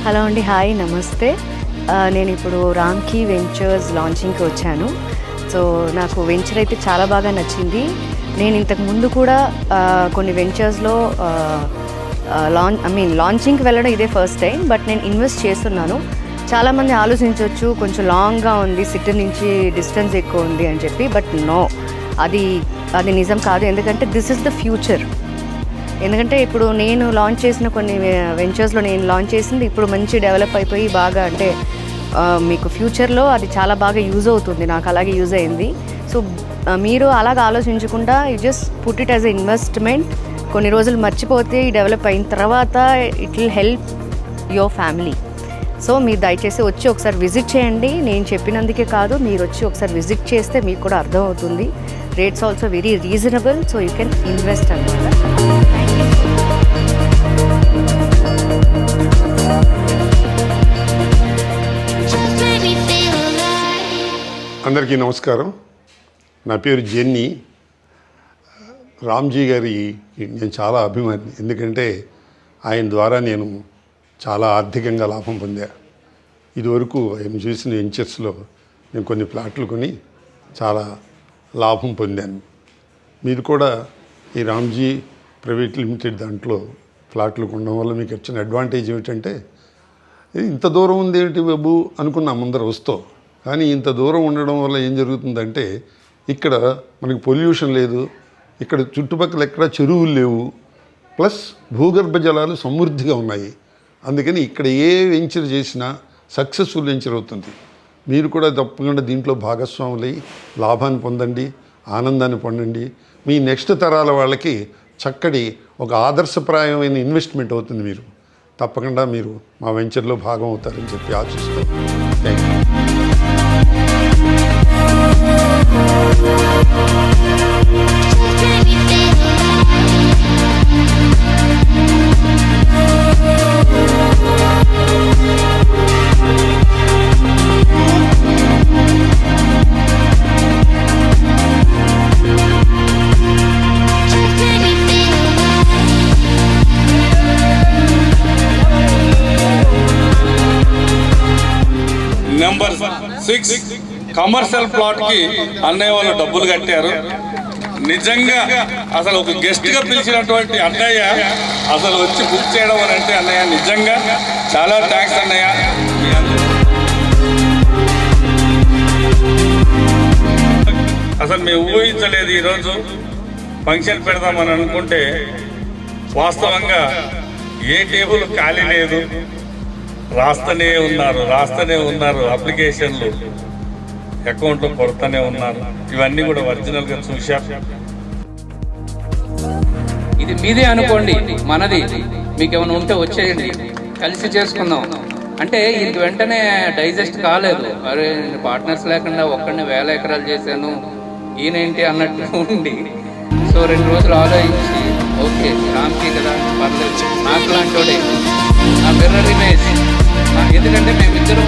Hello అండి, hi, నమస్తే. నేను ఇప్పుడు రామ్కీ వెంచర్స్ లాంచింగ్కి వచ్చాను. సో నాకు వెంచర్ అయితే చాలా బాగా నచ్చింది. నేను ఇంతకు ముందు కూడా కొన్ని వెంచర్స్లో లాంచింగ్కి వెళ్ళడం ఇదే ఫస్ట్ టైం. బట్ నేను ఇన్వెస్ట్ చేస్తున్నాను. చాలామంది ఆలోచించవచ్చు కొంచెం లాంగ్గా ఉంది, సిటీ నుంచి డిస్టెన్స్ ఎక్కువ ఉంది అని చెప్పి. బట్ నో, అది నిజం కాదు. ఎందుకంటే దిస్ ఇస్ ద ఫ్యూచర్. ఎందుకంటే ఇప్పుడు నేను లాంచ్ చేసిన కొన్ని వెంచర్స్లో నేను లాంచ్ చేసింది ఇప్పుడు మంచి డెవలప్ అయిపోయి బాగా, అంటే మీకు ఫ్యూచర్లో అది చాలా బాగా యూజ్ అవుతుంది. నాకు అలాగే యూజ్ అయింది. సో మీరు అలాగ ఆలోచించకుండా you just put it as a investment. కొన్ని రోజులు మర్చిపోతే డెవలప్ అయిన తర్వాత it will help your family. So మీరు దయచేసి వచ్చి ఒకసారి విజిట్ చేయండి. నేను చెప్పినందుకే కాదు, మీరు వచ్చి ఒకసారి విజిట్ చేస్తే మీకు కూడా అర్థమవుతుంది. Rates also very reasonable. So you can invest అనమాట. అందరికీ నమస్కారం. నా పేరు జెన్నీ. రామ్జీ గారి నేను చాలా అభిమాని. ఎందుకంటే ఆయన ద్వారా నేను చాలా ఆర్థికంగా లాభం పొందా. ఇదివరకు ఆయన చూసిన వెంచర్స్లో నేను కొన్ని ప్లాట్లు కొని చాలా లాభం పొందాను. మీరు కూడా ఈ రామ్జీ ప్రైవేట్ లిమిటెడ్ దాంట్లో ఫ్లాట్లు కొనడం వల్ల మీకు వచ్చిన అడ్వాంటేజ్ ఏమిటంటే, ఇంత దూరం ఉంది ఏంటి బాబు అనుకున్నా ముందర వస్తూ. కానీ ఇంత దూరం ఉండడం వల్ల ఏం జరుగుతుందంటే, ఇక్కడ మనకి పొల్యూషన్ లేదు, ఇక్కడ చుట్టుపక్కల ఎక్కడ చెరువులు లేవు, ప్లస్ భూగర్భ జలాలు సమృద్ధిగా ఉన్నాయి. అందుకని ఇక్కడ ఏ వెంచర్ చేసినా సక్సెస్ఫుల్ వెంచర్ అవుతుంది. మీరు కూడా తప్పకుండా దీంట్లో భాగస్వాములై లాభాన్ని పొందండి, ఆనందాన్ని పొందండి. మీ నెక్స్ట్ తరాల వాళ్ళకి చక్కటి ఒక ఆదర్శప్రాయమైన ఇన్వెస్ట్మెంట్ అవుతుంది. మీరు తప్పకుండా మీరు మా వెంచర్లో భాగం అవుతారని చెప్పి ఆశిస్తాం. Thank you. Number 6 commercial plot కి అన్నయ్య వాళ్ళు డబ్బులు కట్టారు. నిజంగా అసలు ఒక గెస్ట్ గా పిలిచినటువంటి అన్నయ్య అసలు వచ్చి బుక్ చేయడం అని అంటే అన్నయ్య నిజంగా చాలా థ్యాంక్స్ అన్నయ్య. అసలు మేము ఊహించలేదు ఈరోజు ఫంక్షన్ పెడదామని అనుకుంటే వాస్తవంగా ఏ టేబుల్ ఖాళీ లేదు. రాస్తూనే ఉన్నారు అప్లికేషన్లు, అకౌంట్లు కొడుతూనే ఉన్నారు. ఇవన్నీ కూడా ఒరిజినల్గా చూశాం. ఇది మీదే అనుకోండి, మనది. మీకు ఏమైనా ఉంటే వచ్చేయండి, కలిసి చేసుకుందాం. అంటే ఇది వెంటనే డైజెస్ట్ కాలేదు. అరే పార్ట్నర్స్ లేకుండా ఒక్కడిని 1000 ఎకరాలు చేశాను ఈయనేంటి అన్నట్టు ఉండి, సో 2 రోజులు ఆలోచించి ఓకే రామ్కి కదా పర్లేదు, నాకు లాంటి నా మిర్రర్ ఇమేజ్. ఎందుకంటే మేమిద్దరం